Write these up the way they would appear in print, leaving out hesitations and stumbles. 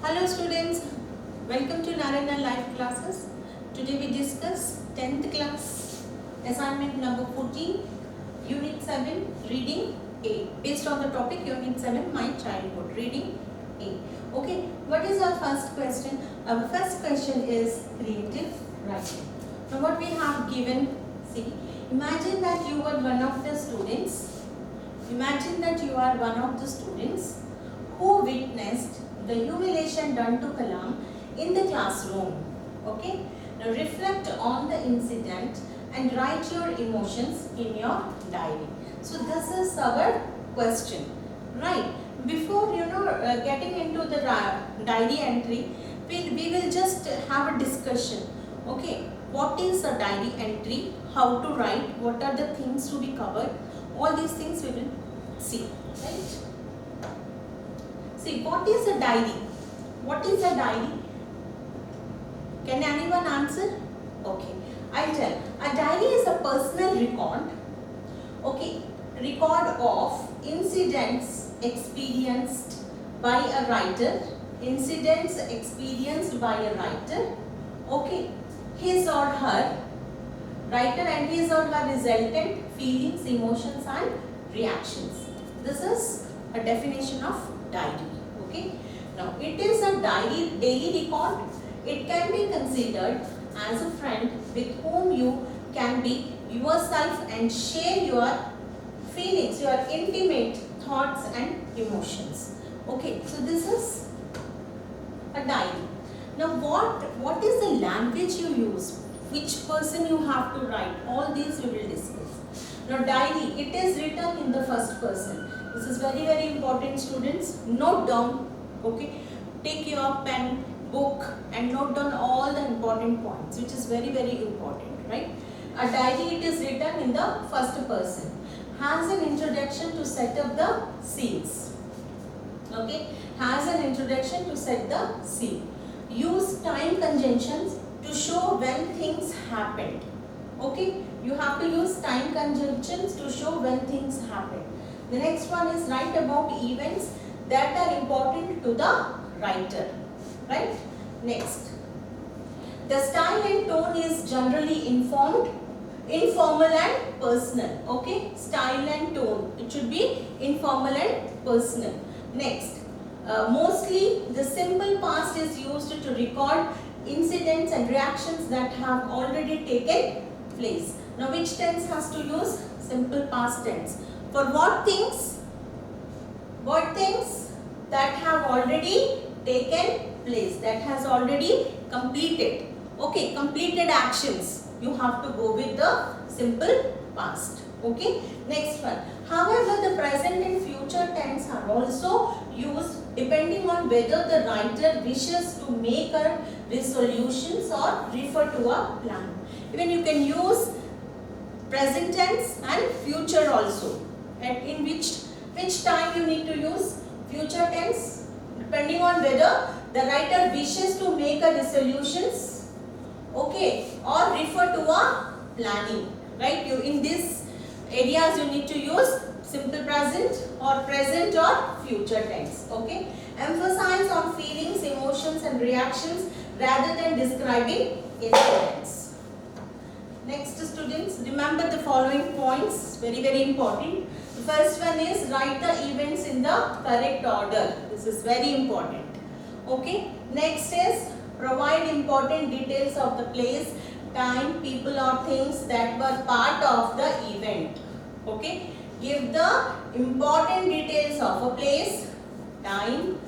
Hello students, welcome to Narayana Live Classes. Today we discuss 10th class assignment number 14, Unit 7, Reading A. Based on the topic Unit 7, My Childhood, Reading A. Okay, what is our first question? Our first question is creative writing. Now what we have given, see, imagine that you are one of the students. Imagine that you are one of the students who witnessed the humiliation done to Kalam in the classroom. Okay? Now reflect on the incident and write your emotions in your diary. So this is our question. Right? Before getting into the diary entry, we will just have a discussion. Okay? What is a diary entry? How to write? What are the things to be covered? All these things we will see. Right? See, what is a diary? What is a diary? Can anyone answer? Okay, I'll tell. A diary is a personal record, okay, record of incidents experienced by a writer, okay, his or her, writer and his or her resultant feelings, emotions and reactions. This is a definition of diary. Okay. Now it is a daily record. It can be considered as a friend with whom you can be yourself and share your feelings, your intimate thoughts and emotions. Okay. So this is a diary. Now what is the language you use? Which person you have to write? All these we will discuss. Now diary, it is written in the first person. This is very important, students. Note down, okay. Take your pen, book and note down all the important points, which is very important, right? A diary, it is written in the first person. Has an introduction to set up the scenes. Okay, has an introduction to set the scene. Use time conjunctions to show when things happened. Okay, you have to use time conjunctions to show when things happened. The next one is write about events that are important to the writer. Right? Next. The style and tone is generally informal and personal. Okay? Style and tone. It should be informal and personal. Next. Mostly the simple past is used to record incidents and reactions that have already taken place. Now which tense has to use? Simple past tense. For what things? What things that have already taken place, that has already completed. Okay, completed actions. You have to go with the simple past. Okay, next one. However, the present and future tense are also used depending on whether the writer wishes to make a resolutions or refer to a plan. Even you can use present tense and future also. And in which time you need to use future tense? Depending on whether the writer wishes to make a resolutions, okay, or refer to a planning, right? You in these areas you need to use simple present or future tense, okay? Emphasize on feelings, emotions and reactions rather than describing incidents. Next, students, remember the following points, very important. The first one is write the events in the correct order. This is very important. Okay. Next is provide important details of the place, time, people or things that were part of the event. Okay. Give the important details of a place, time,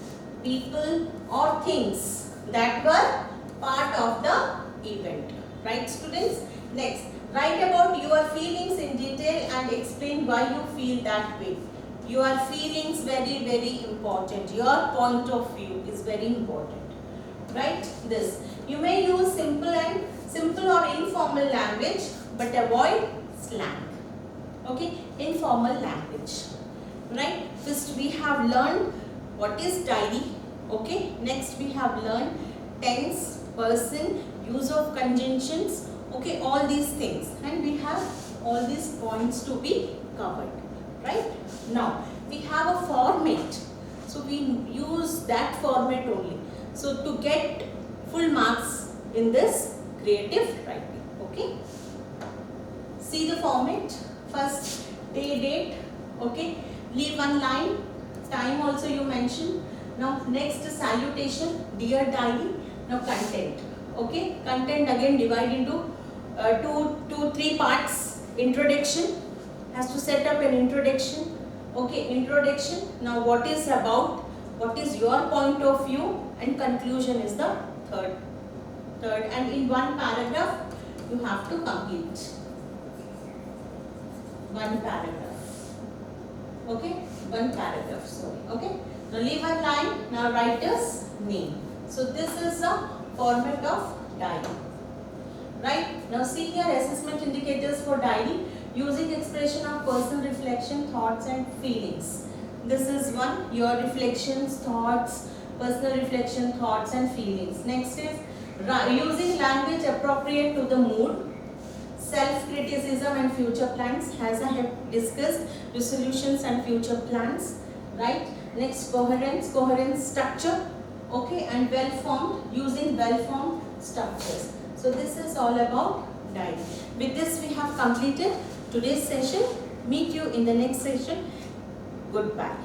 people or things that were part of the event. Right, students? Next, write about your feelings in detail and explain why you feel that way. Your feelings very important. Your point of view is very important. Right? This. You may use simple or informal language, but avoid slang. Okay? Informal language. Right? First we have learned what is diary. Okay? Next we have learned tense, person, use of conjunctions. Okay, all these things, and we have all these points to be covered. Right? Now we have a format. So we use that format only. So to get full marks in this creative writing. Okay. See the format. First day, date. Okay. Leave one line. Time also you mention. Now next salutation. Dear diary. Now content. Okay. Content again divide into three parts. Introduction. Has to set up an introduction. Okay. Introduction. Now what is about? What is your point of view? And conclusion is the third. And in one paragraph you have to complete. One paragraph. Okay. One paragraph. Sorry. Okay. Now leave one line. Now writer's name. So this is the format of diary. Right. Now see here assessment indicators for diary using expression of personal reflection, thoughts and feelings. This is one, your reflections, thoughts, personal reflection, thoughts and feelings. Next is using language appropriate to the mood, self-criticism and future plans, as I have discussed, resolutions and future plans, right? Next, coherent structure, okay, and well-formed, using well-formed structures. So this is all about diary. With this we have completed today's session. Meet you in the next session. Goodbye.